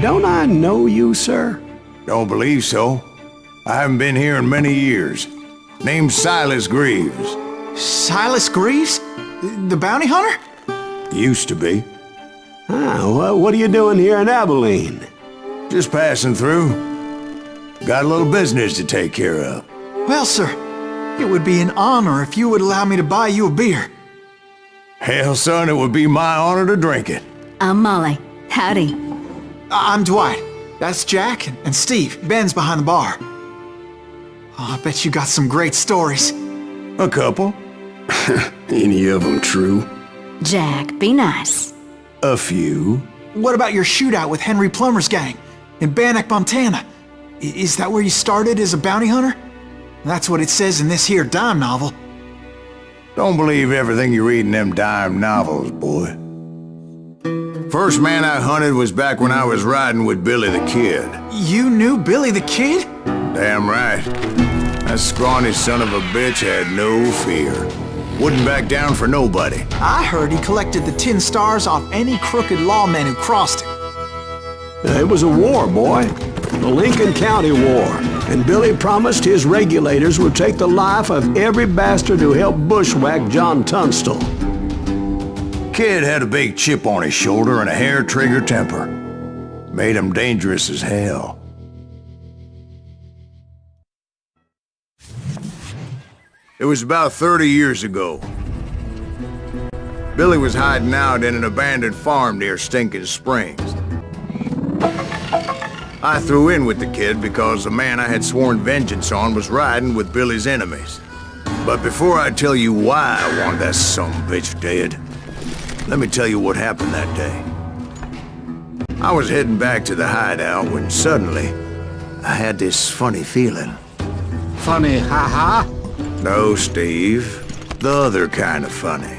Don't I know you, sir? Don't believe so. I haven't been here in many years. Name's Silas Greaves. Silas Greaves? The bounty hunter? Used to be. Well, what are you doing here in Abilene? Just passing through. Got a little business to take care of. Well, sir, it would be an honor if you would allow me to buy you a beer. Hell, son, it would be my honor to drink it. I'm Molly. Howdy. I'm Dwight. That's Jack and Steve. Ben's behind the bar. Oh, I bet you got some great stories. A couple. Any of them true? Jack, be nice. A few. What about your shootout with Henry Plummer's gang in Bannock, Montana? Is that where you started as a bounty hunter? That's what it says in this here dime novel. Don't believe everything you read in them dime novels, boy. First man I hunted was back when I was riding with Billy the Kid. You knew Billy the Kid? Damn right. That scrawny son of a bitch had no fear. Wouldn't back down for nobody. I heard he collected the 10 stars off any crooked lawman who crossed him. It was a war, boy. The Lincoln County War. And Billy promised his regulators would take the life of every bastard who helped bushwhack John Tunstall. Kid had a big chip on his shoulder and a hair-trigger temper. Made him dangerous as hell. It was about 30 years ago. Billy was hiding out in an abandoned farm near Stinking Springs. I threw in with the kid because the man I had sworn vengeance on was riding with Billy's enemies. But before I tell you why I want that sumbitch dead, let me tell you what happened that day. I was heading back to the hideout when suddenly I had this funny feeling. Funny, haha? No, Steve. The other kind of funny.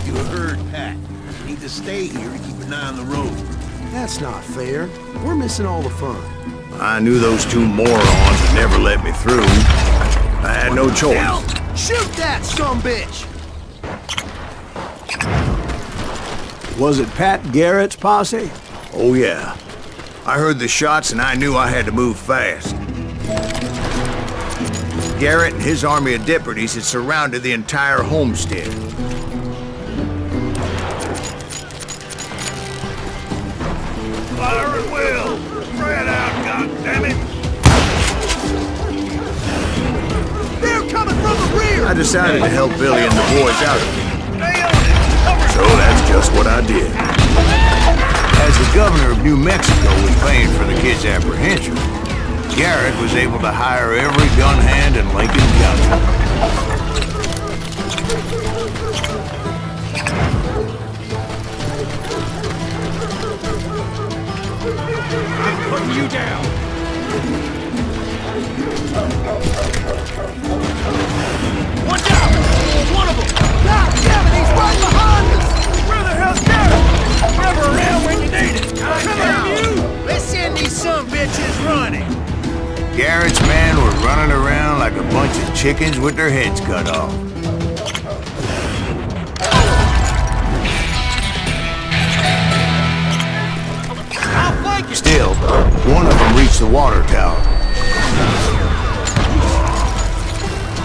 You heard Pat. Need to stay here and keep an eye on the road. That's not fair. We're missing all the fun. I knew those two morons would never let me through. I had no choice. Shoot that sumbitch! Was it Pat Garrett's posse? Oh yeah. I heard the shots and I knew I had to move fast. Garrett and his army of deputies had surrounded the entire homestead. Fire at will! Spread out, goddammit! They're coming from the rear! I decided to help Billy and the boys out of it. So that's just what I did. As the governor of New Mexico was paying for the kid's apprehension, Garrett was able to hire every gun hand in Lincoln County. I'm putting you down! Watch out! One of them! God damn it, he's right behind us! Where the hell's Garrett? Never around when you need it! Come on! Let's send these sumbitches running! Garrett's men were running around like a bunch of chickens with their heads cut off. Still, one of them reached the water tower.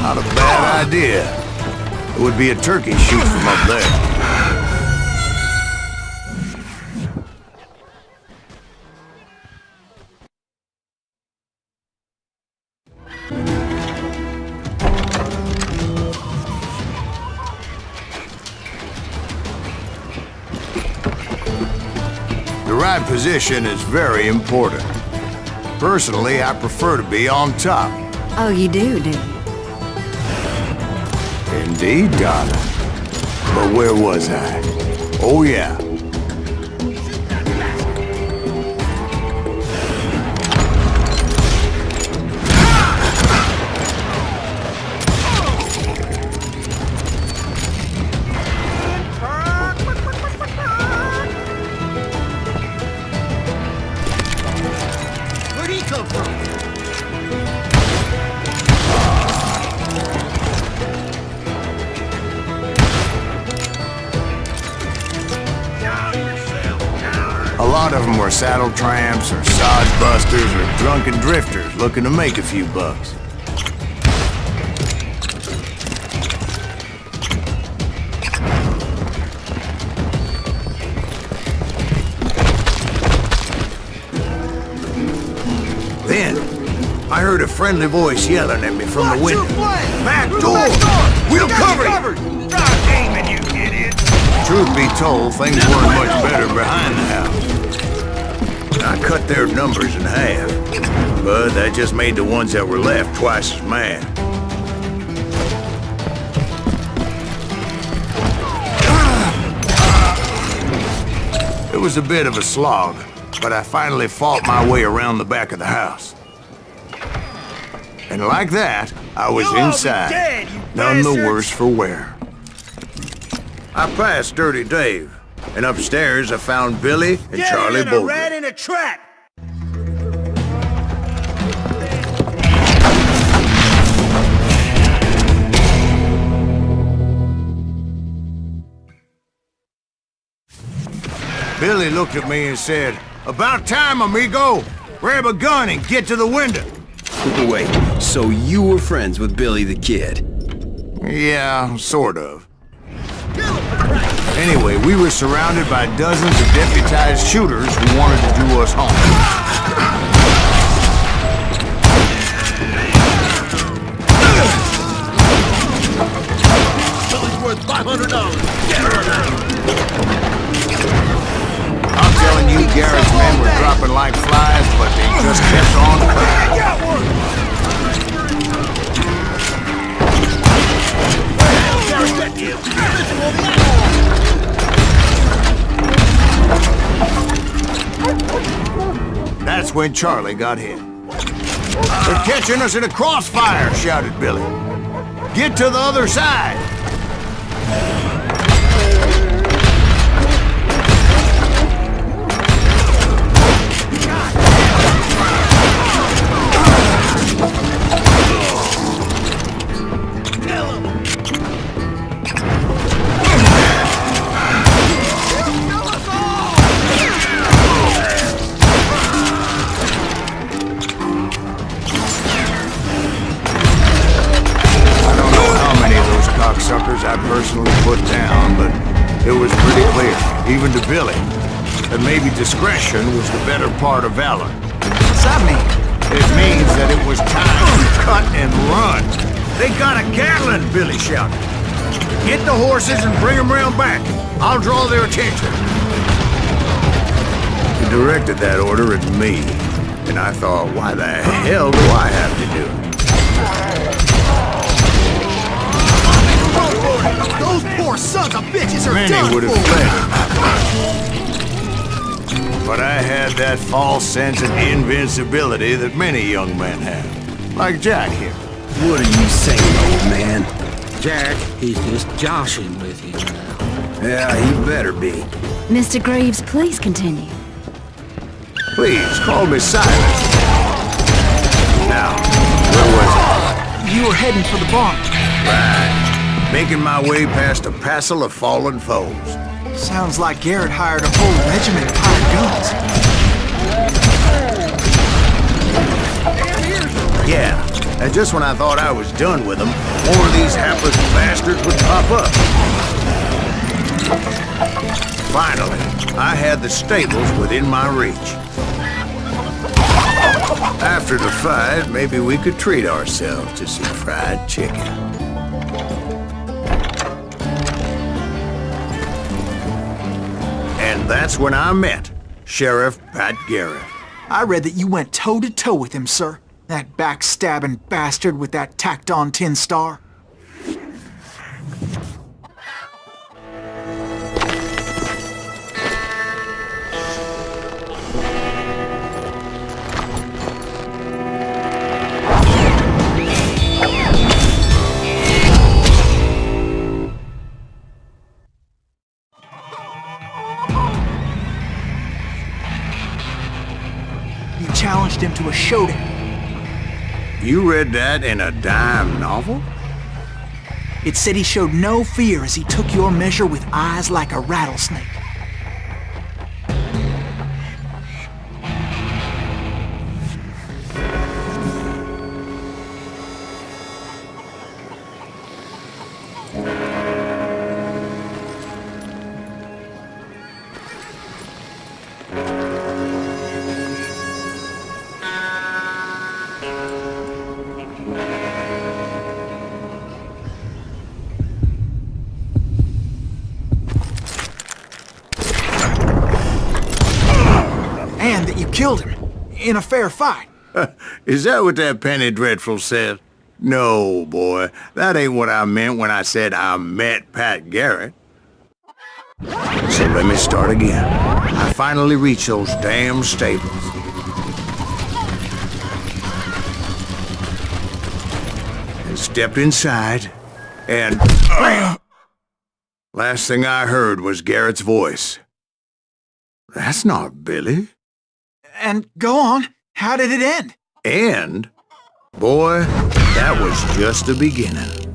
Not a bad idea. It would be a turkey shoot from up there. The right position is very important. Personally, I prefer to be on top. Oh, you do, do you? Indeed, darling. But where was I? Oh, yeah. A lot of them were saddle tramps or sod busters or drunken drifters looking to make a few bucks. Then, I heard a friendly voice yelling at me from the window. Back door! We'll cover you! Stop aiming, you idiot! Truth be told, things weren't much better behind the house. I cut their numbers in half, but that just made the ones that were left twice as mad. It was a bit of a slog, but I finally fought my way around the back of the house. And like that, I was You'll all be inside, dead, you none the bastards. worse for wear. I passed Dirty Dave, and upstairs I found Billy and Charlie Get in a Bolger. rat in a trap! Billy looked at me and said, "About time, amigo! Grab a gun and get to the window!" Wait, so you were friends with Billy the Kid? Yeah, sort of. Anyway, we were surrounded by dozens of deputized shooters who wanted to do us harm. Billy's worth $500. Get her now! I'm telling you, Garrett's men were dropping like flies, but they just kept on coming. Got one! Garrett, get you! Listen, will the That's when Charlie got hit. "They're catching us in a crossfire," shouted Billy. "Get to the other side!" Suckers I personally put down, but it was pretty clear, even to Billy, that maybe discretion was the better part of valor. What's that mean? It means that it was time to cut and run. "They got a Gatling!" Billy shouted. "Get the horses and bring them round back. I'll draw their attention." He directed that order at me, and I thought, why the hell do I have to do it? Those poor sons of bitches are Many done would have for! fled. But I had that false sense of invincibility that many young men have. Like Jack here. What are you saying, old man? Jack, he's just joshing with you now. Yeah, he better be. Mr. Greaves, please continue. Please, call me Silent. Now, where was You were heading for the barn. I? Right. Making my way past a passel of fallen foes. Sounds like Garrett hired a whole regiment of hired guns. Yeah, and just when I thought I was done with them, more of these hapless bastards would pop up. Finally, I had the stables within my reach. After the fight, maybe we could treat ourselves to some fried chicken. And that's when I met Sheriff Pat Garrett. I read that you went toe-to-toe with him, sir. That backstabbing bastard with that tacked-on tin star. You challenged him to a showdown. You read that in a dime novel? It said he showed no fear as he took your measure with eyes like a rattlesnake. understand that you killed him in a fair fight. Is that what that Penny Dreadful said? No, boy. That ain't what I meant when I said I met Pat Garrett. So let me start again. I finally reached those damn stables. And stepped inside, and... last thing I heard was Garrett's voice. That's not Billy. And go on, how did it end? And, boy, that was just the beginning.